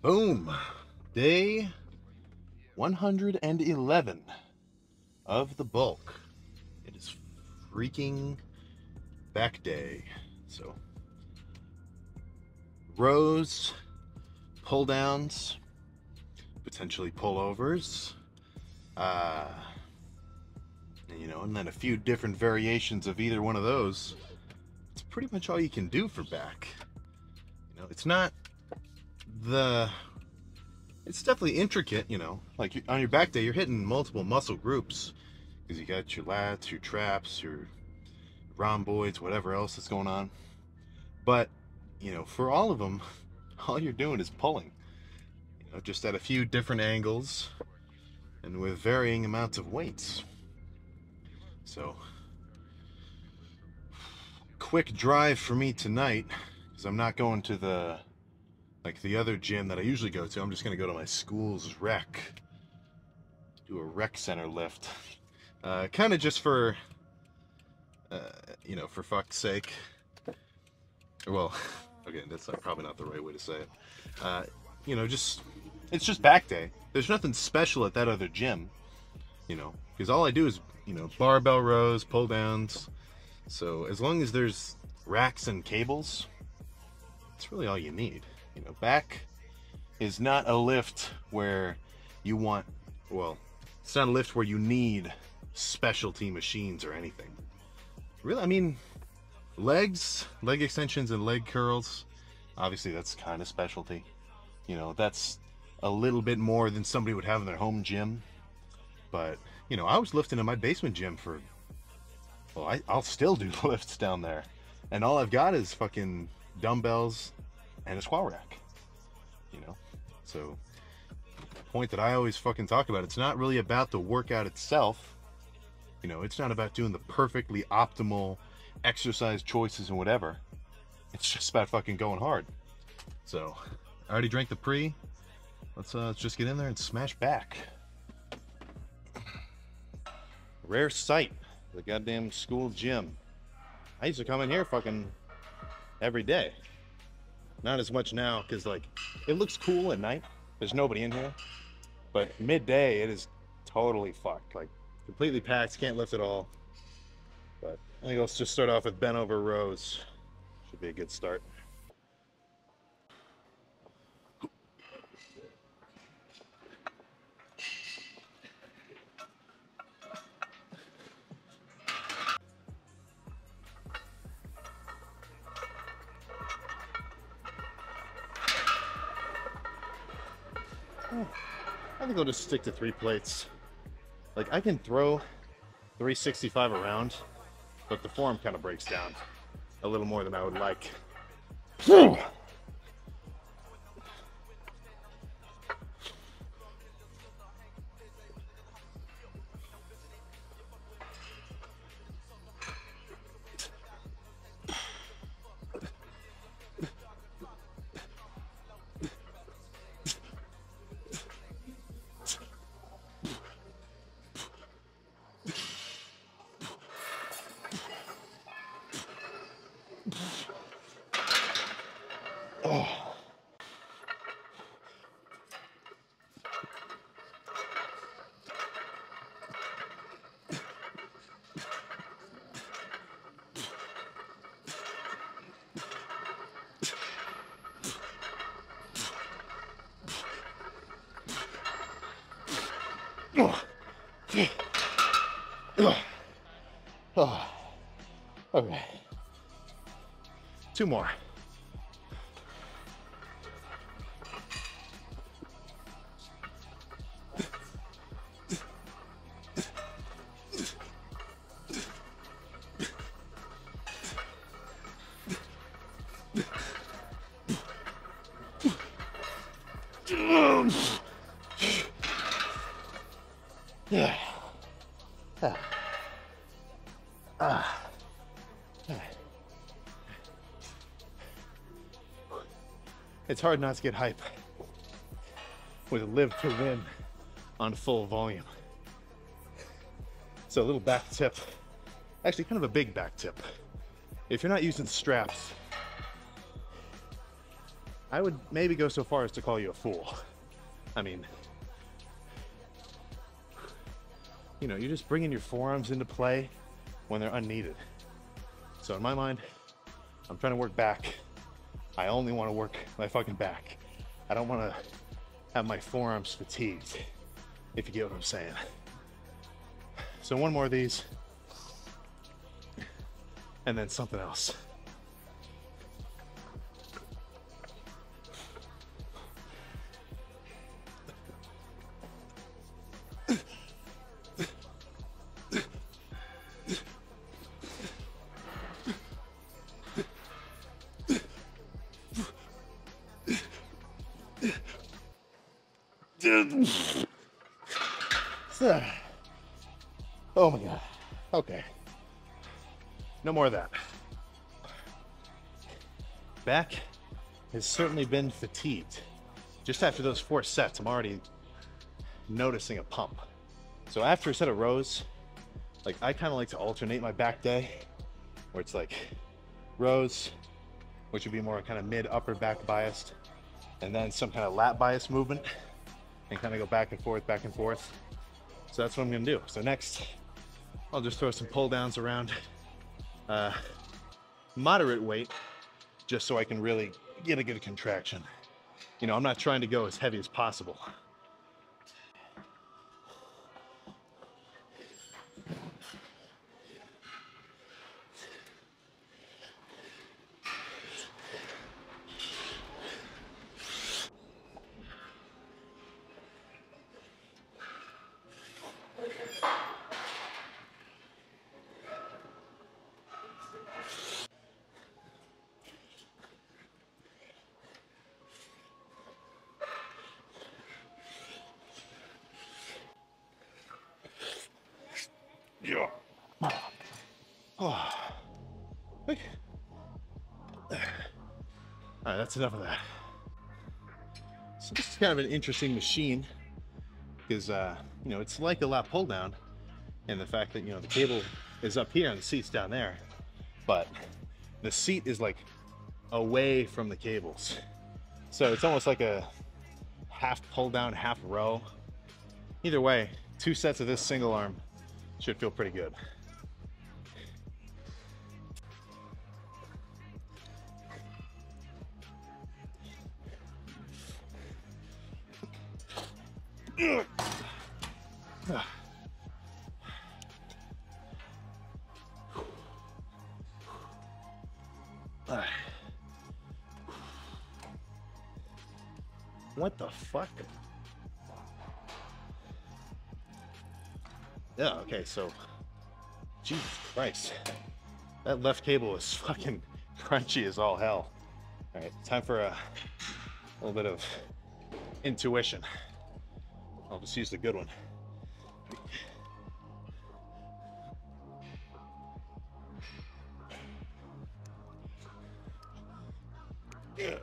Boom! Day 111 of the bulk. It is freaking back day. So, rows, pull downs, potentially pullovers, and then a few different variations of either one of those. It's pretty much all you can do for back. It's not it's definitely intricate, like on your back day, you're hitting multiple muscle groups because you got your lats, your traps, your rhomboids, whatever else is going on. But, for all of them, all you're doing is pulling, just at a few different angles and with varying amounts of weights. So, quick drive for me tonight because I'm not going to the other gym that I usually go to. I'm just going to go to my school's rec, do a rec center lift, kind of just for for fuck's sake. Well, okay, that's probably not the right way to say it. It's just back day. There's nothing special at that other gym, because all I do is barbell rows, pull downs. So as long as there's racks and cables, it's really all you need. Back is not a lift where you want, it's not a lift where you need specialty machines or anything. Really, I mean, legs, leg extensions and leg curls, obviously that's kind of specialty. That's a little bit more than somebody would have in their home gym. But, I was lifting in my basement gym for, I'll still do lifts down there. And all I've got is fucking dumbbells and a squat rack. So the point that I always fucking talk about, it's not really about the workout itself. It's not about doing the perfectly optimal exercise choices and whatever. It's just about fucking going hard. So I already drank the pre. Let's just get in there and smash back. Rare sight, the goddamn school gym. I used to come in here fucking every day. Not as much now, because it looks cool at night. There's nobody in here. But midday, it is totally fucked. Completely packed, can't lift at all. But I think let's just start off with bent over rows. Should be a good start. I think I'll just stick to 3 plates. I can throw 365 around, but the form kind of breaks down a little more than I would like. Okay. 2 more. Yeah. It's hard not to get hype with a live to win on full volume. So a little back tip, actually kind of a big back tip. If you're not using straps, I would maybe go so far as to call you a fool. I mean, you know, you're just bringing your forearms into play when they're unneeded. So in my mind, I'm trying to work back. I only want to work my fucking back. I don't want to have my forearms fatigued, if you get what I'm saying. So one more of these, and then something else. Oh my God. Okay. No more of that. Back has certainly been fatigued. Just after those 4 sets, I'm already noticing a pump. So after a set of rows, like I kind of like to alternate my back day, where it's like rows, which would be more kind of mid upper back biased, and then some kind of lat bias movement, and kind of go back and forth, back and forth. So that's what I'm gonna do. So next, I'll just throw some pull downs around, moderate weight, just so I can really get a good contraction. You know, I'm not trying to go as heavy as possible. Yeah. Oh. Okay. All right, that's enough of that. So this is kind of an interesting machine because, you know, it's like a lat pull down, and the fact that, you know, the cable is up here and the seat's down there, but the seat is like away from the cables. So it's almost like a half pull down, half row. Either way, 2 sets of this single arm should feel pretty good. What the fuck? Yeah, okay, so Jesus Christ. That left cable is fucking crunchy as all hell. All right, time for a little bit of intuition. I'll just use the good one. Yeah.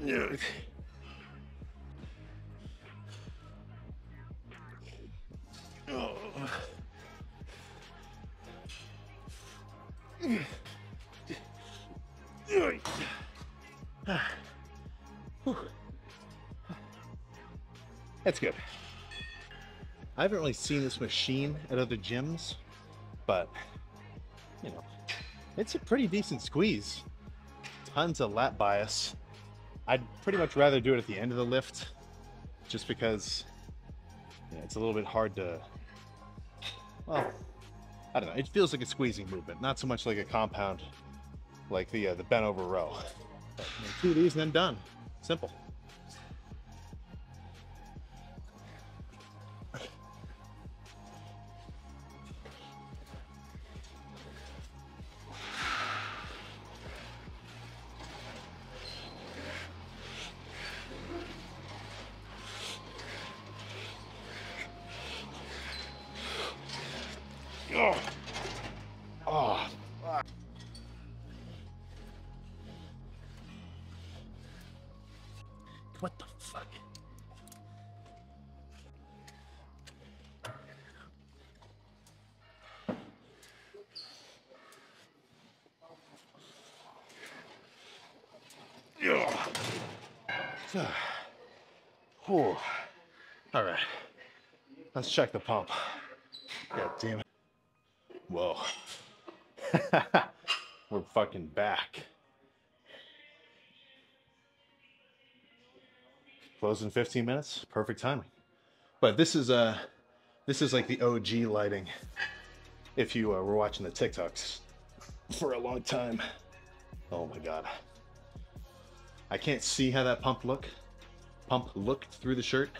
Yeah. Oh. That's good. I haven't really seen this machine at other gyms, but you know, it's a pretty decent squeeze. Tons of lat bias. I'd pretty much rather do it at the end of the lift, just because you know, it's a little bit hard to, well, I don't know. It feels like a squeezing movement, not so much like a compound, like the bent over row. But, you know, 2 of these and then done. Simple. Oh. Oh. What the fuck? Whew. All right, let's check the pump. God damn it. Whoa. We're fucking back. Close in 15 minutes. Perfect timing. But this is like the OG lighting. If you were watching the TikToks for a long time. Oh my god. I can't see how that pump looked through the shirt,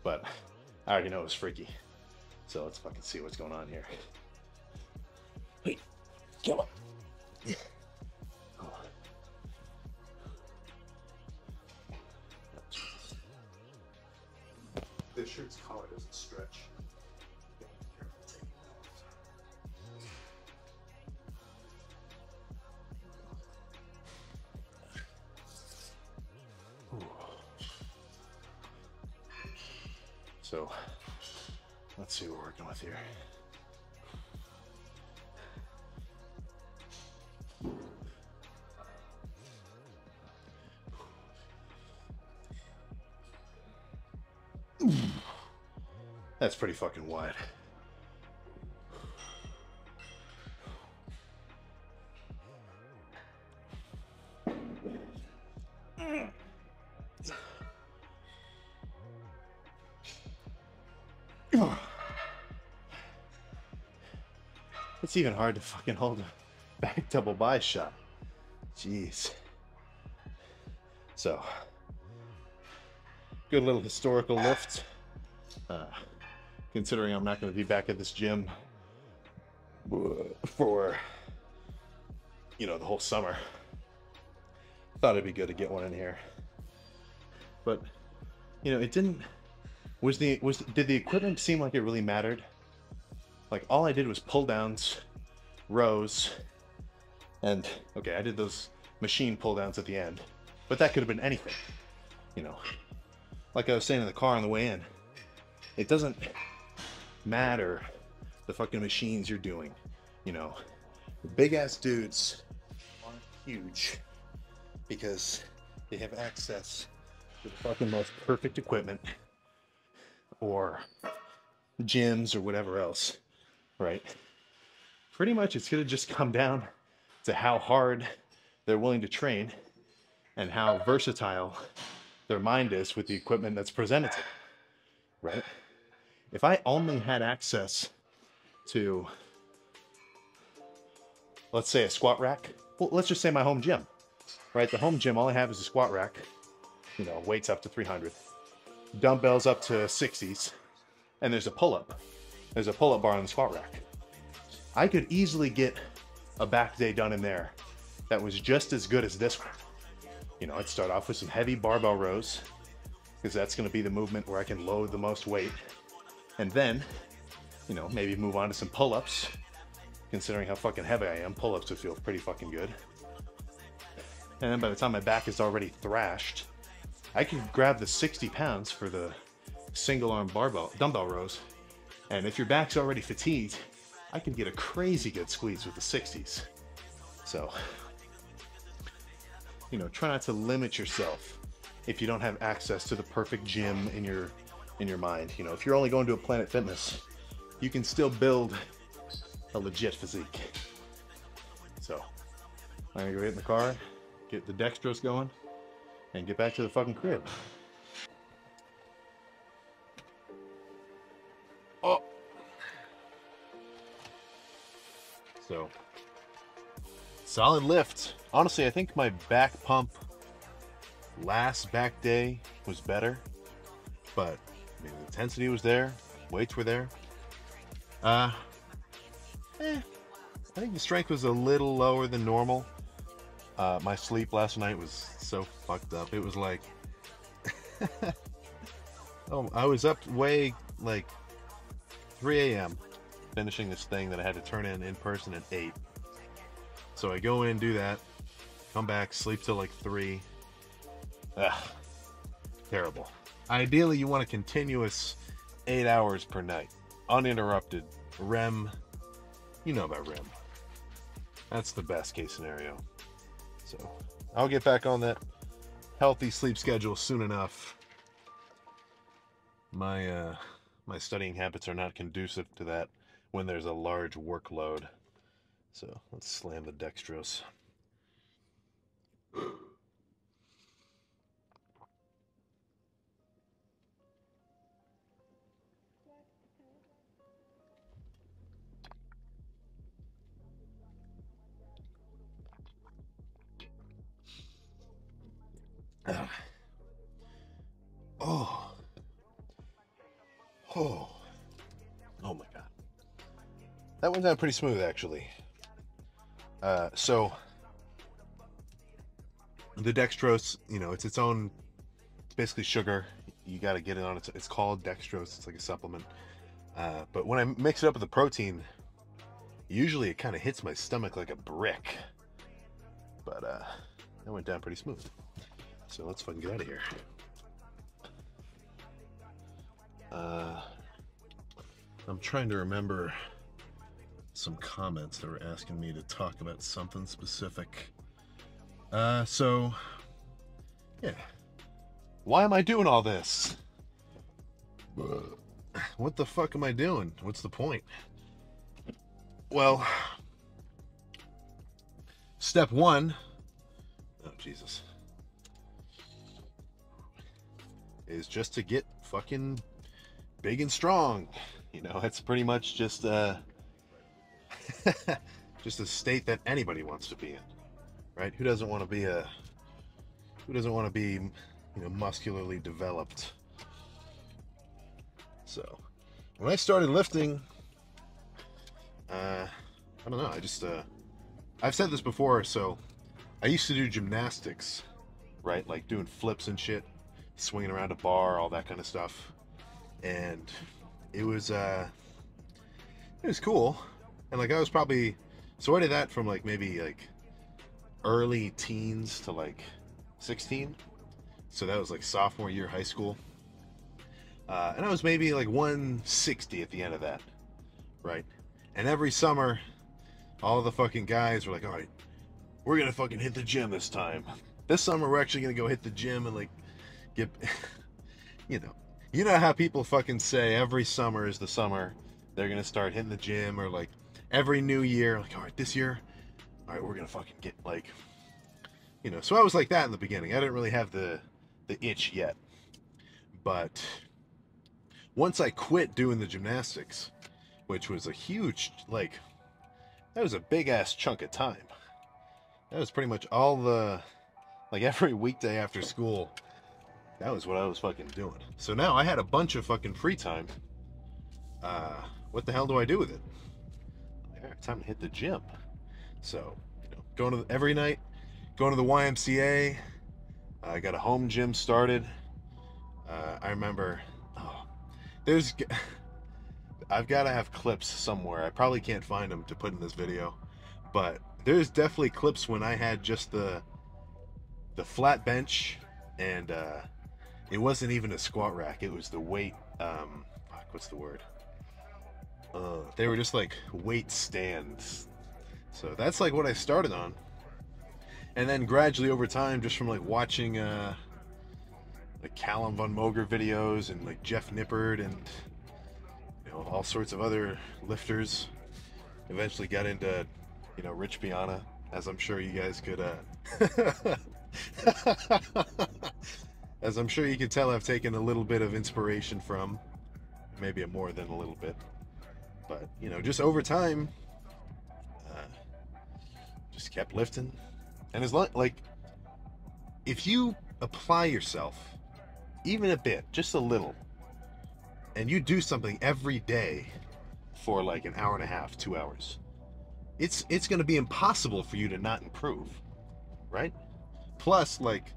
but I already know it was freaky. So let's fucking see what's going on here. Wait, come on. Oh. This shirt's collar doesn't stretch. So let's see what we're working with here. That's pretty fucking wide. It's even hard to fucking hold a back double bi shot. Jeez. So, good little historical lift. Considering I'm not going to be back at this gym for, you know, the whole summer. Thought it'd be good to get one in here. But, you know, it didn't. Did the equipment seem like it really mattered? Like, all I did was pull downs, rows, and okay, I did those machine pull downs at the end, but that could have been anything, you know. Like I was saying in the car on the way in, it doesn't matter the fucking machines you're doing, you know. The big ass dudes aren't huge because they have access to the fucking most perfect equipment or gyms or whatever else. Right? Pretty much it's going to just come down to how hard they're willing to train and how versatile their mind is with the equipment that's presented to them. Right? If I only had access to, let's say, a squat rack, well, let's just say my home gym, right? The home gym, all I have is a squat rack, you know, weights up to 300, dumbbells up to 60s, and there's a pull-up. There's a pull-up bar on the squat rack. I could easily get a back day done in there that was just as good as this one. You know, I'd start off with some heavy barbell rows because that's going to be the movement where I can load the most weight. And then, you know, maybe move on to some pull-ups. Considering how fucking heavy I am, pull-ups would feel pretty fucking good. And then by the time my back is already thrashed, I can grab the 60 pounds for the single arm dumbbell rows. And if your back's already fatigued, I can get a crazy good squeeze with the 60s. So, you know, try not to limit yourself if you don't have access to the perfect gym in your mind. You know, if you're only going to a Planet Fitness, you can still build a legit physique. So, I'm gonna go get in the car, get the dextrose going, and get back to the fucking crib. Oh. So, solid lift. Honestly, I think my back pump last back day was better, but I mean, the intensity was there, weights were there. I think the strength was a little lower than normal. My sleep last night was so fucked up. It was like, oh, I was up way like 3 a.m. finishing this thing that I had to turn in person at 8. So I go in, do that, come back, sleep till like 3. Ugh, terrible. Ideally, you want a continuous 8 hours per night, uninterrupted REM. You know about REM. That's the best case scenario. So I'll get back on that healthy sleep schedule soon enough. My studying habits are not conducive to that when there's a large workload. So let's slam the dextrose. Oh. Oh. Oh my God. That went down pretty smooth, actually. So the dextrose, you know, it's its own, it's basically sugar. You got to get it on it's called dextrose. It's like a supplement. But when I mix it up with the protein, usually it kind of hits my stomach like a brick. But that went down pretty smooth. So let's fucking get out of here. I'm trying to remember some comments that were asking me to talk about something specific. So, yeah. Why am I doing all this? What the fuck am I doing? What's the point? Well, step one, oh Jesus, is just to get fucking big and strong. You know, it's pretty much just just a state that anybody wants to be in, right? Who doesn't want to be you know, muscularly developed? So when I started lifting, I don't know, I just I've said this before, so I used to do gymnastics, right? Like doing flips and shit, swinging around a bar, all that kind of stuff. And it was cool. And like I was probably, so I did that from like maybe like early teens to like 16. So that was like sophomore year high school. And I was maybe like 160 at the end of that, right? And every summer, all the fucking guys were like, all right, we're gonna fucking hit the gym this time. This summer we're actually gonna go hit the gym and like get, you know how people fucking say every summer is the summer they're gonna start hitting the gym, or like every new year, like, all right, this year, all right, we're gonna fucking get like, you know. So I was like that in the beginning. I didn't really have the itch yet, but once I quit doing the gymnastics, which was a huge, like, that was a big ass chunk of time. That was pretty much all the, like every weekday after school, that was what I was fucking doing. So now I had a bunch of fucking free time. What the hell do I do with it? Time to hit the gym. So, you know, going to every night, going to the YMCA. I got a home gym started. I remember, I've got to have clips somewhere. I probably can't find them to put in this video, but there's definitely clips when I had just the flat bench, and it wasn't even a squat rack. It was the weight. What's the word? They were just like weight stands. So that's like what I started on, and then gradually over time, just from like watching like Callum von Moger videos and like Jeff Nippard and, you know, all sorts of other lifters, eventually got into, you know, Rich Piana, as I'm sure you guys could as I'm sure you could tell, I've taken a little bit of inspiration from, maybe more than a little bit, but, you know, just over time, just kept lifting. And as long, like, if you apply yourself even a bit, just a little, and you do something every day for like an hour and a half, 2 hours, it's going to be impossible for you to not improve, right? Plus, like,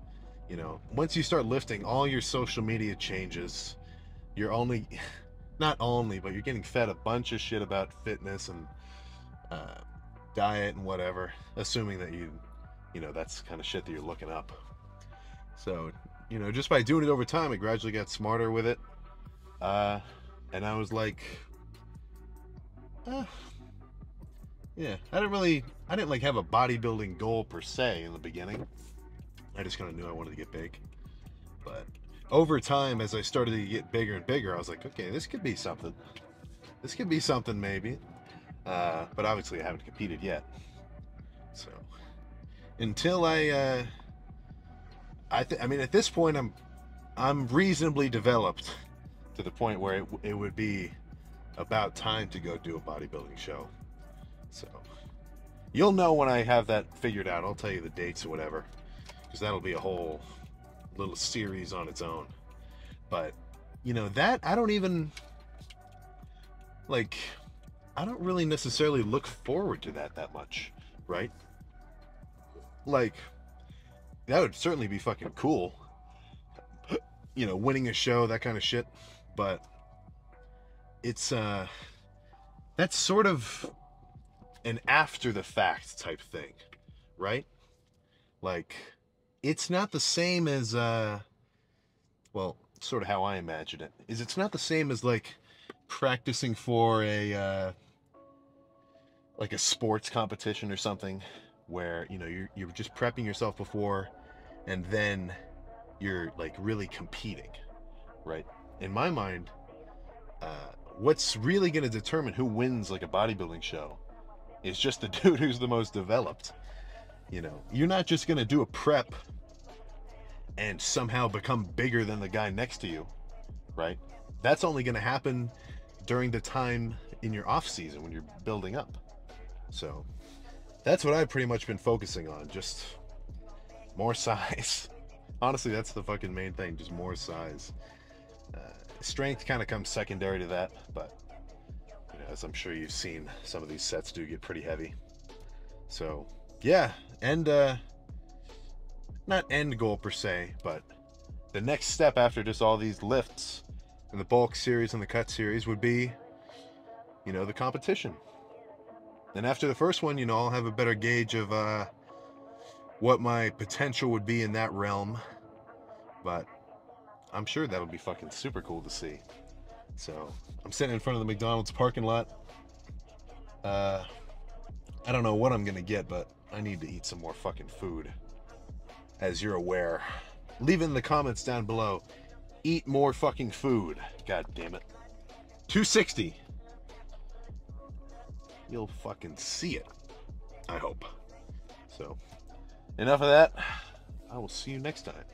you know, once you start lifting, all your social media changes. You're only, not only, but you're getting fed a bunch of shit about fitness and diet and whatever, assuming that you know, that's the kind of shit that you're looking up. So, you know, just by doing it over time, I gradually got smarter with it. And I was like, yeah, I didn't like have a bodybuilding goal per se in the beginning. I just kind of knew I wanted to get big. But over time, as I started to get bigger and bigger, I was like, okay, this could be something. This could be something maybe. But obviously I haven't competed yet. So until I mean, at this point, I'm reasonably developed to the point where it would be about time to go do a bodybuilding show. So you'll know when I have that figured out. I'll tell you the dates or whatever, because that'll be a whole little series on its own. But you know, that I don't even like, I don't really necessarily look forward to that much, right? Like, that would certainly be fucking cool, you know, winning a show, that kind of shit. But it's that's sort of an after the fact type thing, right? Like, it's not the same as well, sort of how I imagine it is. It's not the same as like practicing for a like a sports competition or something, where you know you're just prepping yourself before, and then you're like really competing, right? In my mind, what's really going to determine who wins like a bodybuilding show is just the dude who's the most developed. You know, you're not just going to do a prep and somehow become bigger than the guy next to you, right? That's only going to happen during the time in your off season when you're building up. So that's what I've pretty much been focusing on, just more size. Honestly, that's the fucking main thing, just more size. Strength kind of comes secondary to that, but you know, as I'm sure you've seen, some of these sets do get pretty heavy. So yeah, and not end goal per se, but the next step after just all these lifts and the bulk series and the cut series would be, you know, the competition. And after the first one, you know, I'll have a better gauge of what my potential would be in that realm. But I'm sure that'll be fucking super cool to see. So I'm sitting in front of the McDonald's parking lot. I don't know what I'm gonna get, but I need to eat some more fucking food. As you're aware, leave it in the comments down below. Eat more fucking food. God damn it. 260. You'll fucking see it, I hope. So enough of that. I will see you next time.